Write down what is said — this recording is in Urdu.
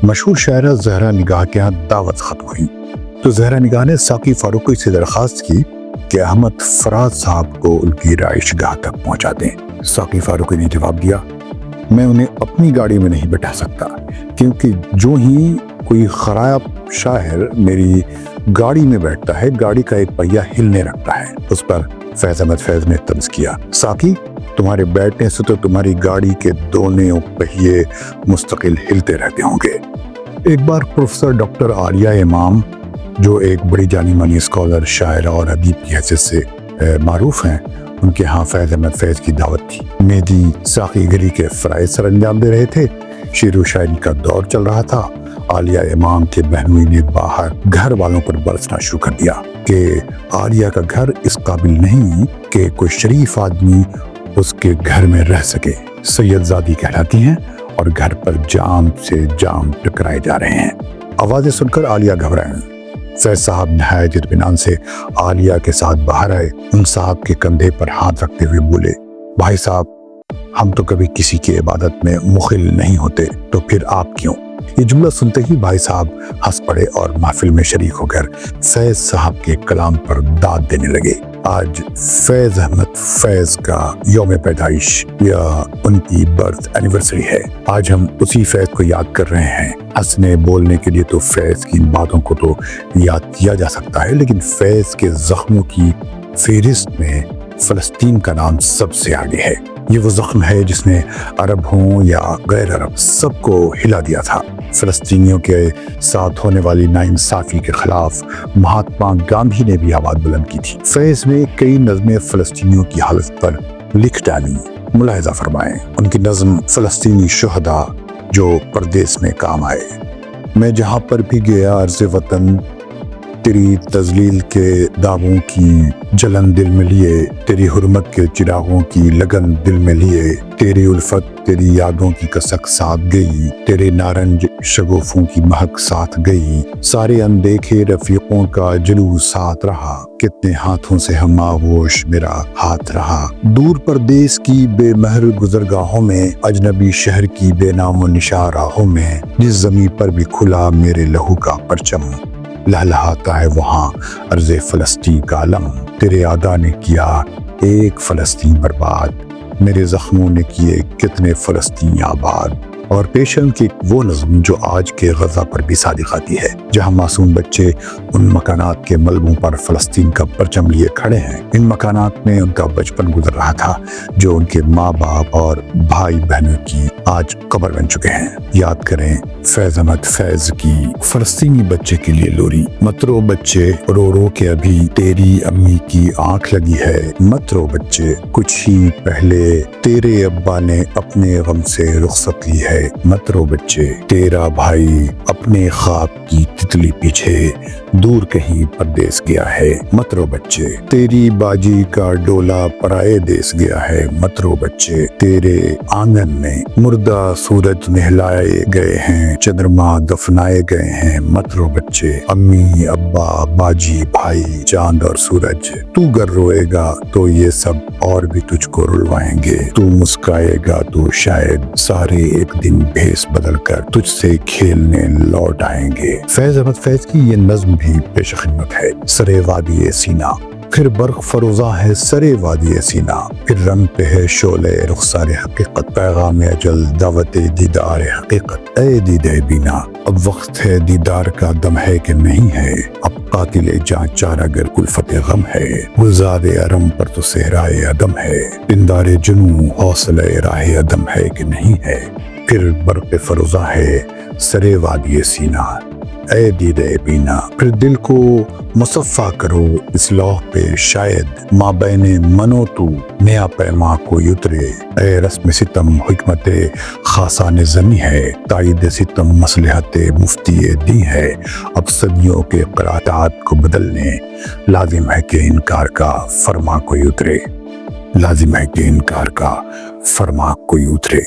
مشہور شاعرہ زہرا نگاہ کے ہاں دعوت ختم ہوئی تو زہرا نگاہ نے ساقی فاروقی سے درخواست کی کہ احمد فراز صاحب کو ان کی رہائش گاہ تک پہنچا دیں۔ ساقی فاروقی نے جواب دیا، میں انہیں اپنی گاڑی میں نہیں بٹھا سکتا، کیونکہ جو ہی کوئی خراب شاعر میری گاڑی میں بیٹھتا ہے گاڑی کا ایک پہیہ ہلنے لگتا ہے۔ اس پر فیض احمد فیض نے طنز کیا، ساقی تمہارے بیٹھنے سے تو تمہاری گاڑی کے دونوں پہیے مستقل ہلتے رہتے ہوں گے۔ ایک بار پروفیسر ڈاکٹر عالیہ امام جو ایک بڑی جانی مانی اسکالر، شاعرہ اور ادیب کی حیثیت سے معروف ہیں، ان کے ہاں فیض احمد فیض کی دعوت تھی۔ مہدی ساقی گری کے فرائض سر انجام دے رہے تھے، شعر و شاعری کا دور چل رہا تھا۔ عالیہ امام کے بہنوئی نے باہر گھر والوں پر برسنا شروع کر دیا کہ عالیہ کا گھر اس قابل نہیں کہ کوئی شریف آدمی اس کے گھر میں رہ سکے۔ سید زادی کہلاتی ہیں اور گھر پر جام سے جام ٹکرائے جا رہے ہیں۔ آوازیں سن کر عالیہ گھبرائیں۔ فیض صاحب نہایت اطمینان سے عالیہ کے ساتھ باہر آئے، ان صاحب کے کندھے پر ہاتھ رکھتے ہوئے بولے، بھائی صاحب ہم تو کبھی کسی کی عبادت میں مخل نہیں ہوتے، تو پھر آپ کیوں؟ یہ جملہ سنتے ہی بھائی صاحب ہنس پڑے اور محفل میں شریک ہو کر فیض صاحب کے کلام پر داد دینے لگے۔ آج فیض احمد فیض کا یوم پیدائش یا ان کی برتھ اینیورسری ہے۔ آج ہم اسی فیض کو یاد کر رہے ہیں۔ ہنسنے بولنے کے لیے تو فیض کی باتوں کو تو یاد کیا جا سکتا ہے، لیکن فیض کے زخموں کی فہرست میں فلسطین کا نام سب سے آگے ہے۔ یہ وہ زخم ہے جس نے عرب ہوں یا غیر عرب سب کو ہلا دیا تھا۔ فلسطینیوں کے ساتھ ہونے والی ناانصافی کے خلاف مہاتما گاندھی نے بھی آواز بلند کی تھی۔ فیض میں کئی نظمیں فلسطینیوں کی حالت پر لکھ ڈالی، ملاحظہ فرمائیں۔ ان کی نظم فلسطینی شہداء جو پردیس میں کام آئے۔ میں جہاں پر بھی گیا عرض وطن، تیری تذلیل کے داغوں کی جلن دل میں لیے، تیری حرمت کے چراغوں کی لگن دل میں لیے، تیری الفت تیری یادوں کی کسک ساتھ گئی، تیرے نارنج شگوفوں کی مہک ساتھ گئی، سارے اندیکھے رفیقوں کا جلوس ساتھ رہا، کتنے ہاتھوں سے ہم آغوش میرا ہاتھ رہا، دور پردیس کی بے مہر گزرگاہوں میں، اجنبی شہر کی بے نام و نشان راہوں میں، جس زمیں پر بھی کھلا میرے لہو کا پرچم، لہلہاتا ہے وہاں عرض فلسطین کا علم، تیرے ادا نے کیا ایک فلسطین برباد، میرے زخموں نے کیے کتنے فلسطین آباد۔ اور پیشن کی وہ نظم جو آج کے غزہ پر بھی صادق آتی ہے، جہاں معصوم بچے ان مکانات کے ملبوں پر فلسطین کا پرچم لیے کھڑے ہیں۔ ان مکانات میں ان کا بچپن گزر رہا تھا جو ان کے ماں باپ اور بھائی بہنوں کی آج قبر بن چکے ہیں۔ یاد کریں فیض احمد فیض کی فلسطینی بچے کے لیے لوری۔ مت رو بچے رو رو کے ابھی تیری امی کی آنکھ لگی ہے، مت رو بچے کچھ ہی پہلے تیرے ابا نے اپنے غم سے رخصت لی ہے، مت رو بچے تیرا بھائی اپنے خواب کی تتلی پیچھے دور کہیں پردیس گیا ہے، مت رو بچے تیری باجی کا ڈولا پرائے دیس گیا ہے، مت رو بچے تیرے آنگن میں مردہ سورج نہلائے گئے ہیں، چندرما دفنائے گئے ہیں، مت رو بچے امی ابا باجی بھائی چاند اور سورج، تو گر روئے گا تو یہ سب اور بھی تجھ کو رلوائیں گے، تو مسکرائے گا تو شاید سارے ایک دن بھیس بدل کر تجھ سے کھیلنے لوٹ آئیں گے۔ فیض احمد فیض کی یہ نظم بھی پیش خدمت ہے۔ سرے وادی سینا، پھر برق فروزاں ہے سرے وادی سینا، پھر رنگ پہ ہے شعلے رخسار حقیقت، پیغام اجل دعوت دیدار حقیقت، اے دیدے بینا اب وقت ہے دیدار کا، دم ہے کہ نہیں ہے اب قاتل جاں چارہ گر کلفت غم ہے، گلزار ارم پر تو صحرائے عدم ہے، دندار جنوں حوصلہ راہ عدم ہے کہ نہیں ہے، پھر برق فروزاں ہے سرے وادی سینا، اے دیدے بینا پھر دل کو مصفا کرو اس لوح پہ، شاید مابین منو تو نیا پیما کو اترے، اے رسم ستم حکمت خاصان زمیں ہے، تائید ستم مصلحت مفتی دی ہے، اب صدیوں کے قرارات کو بدلنے لازم ہے کہ انکار کا فرما کوئی اترے، لازم ہے کہ انکار کا فرما کوئی اترے۔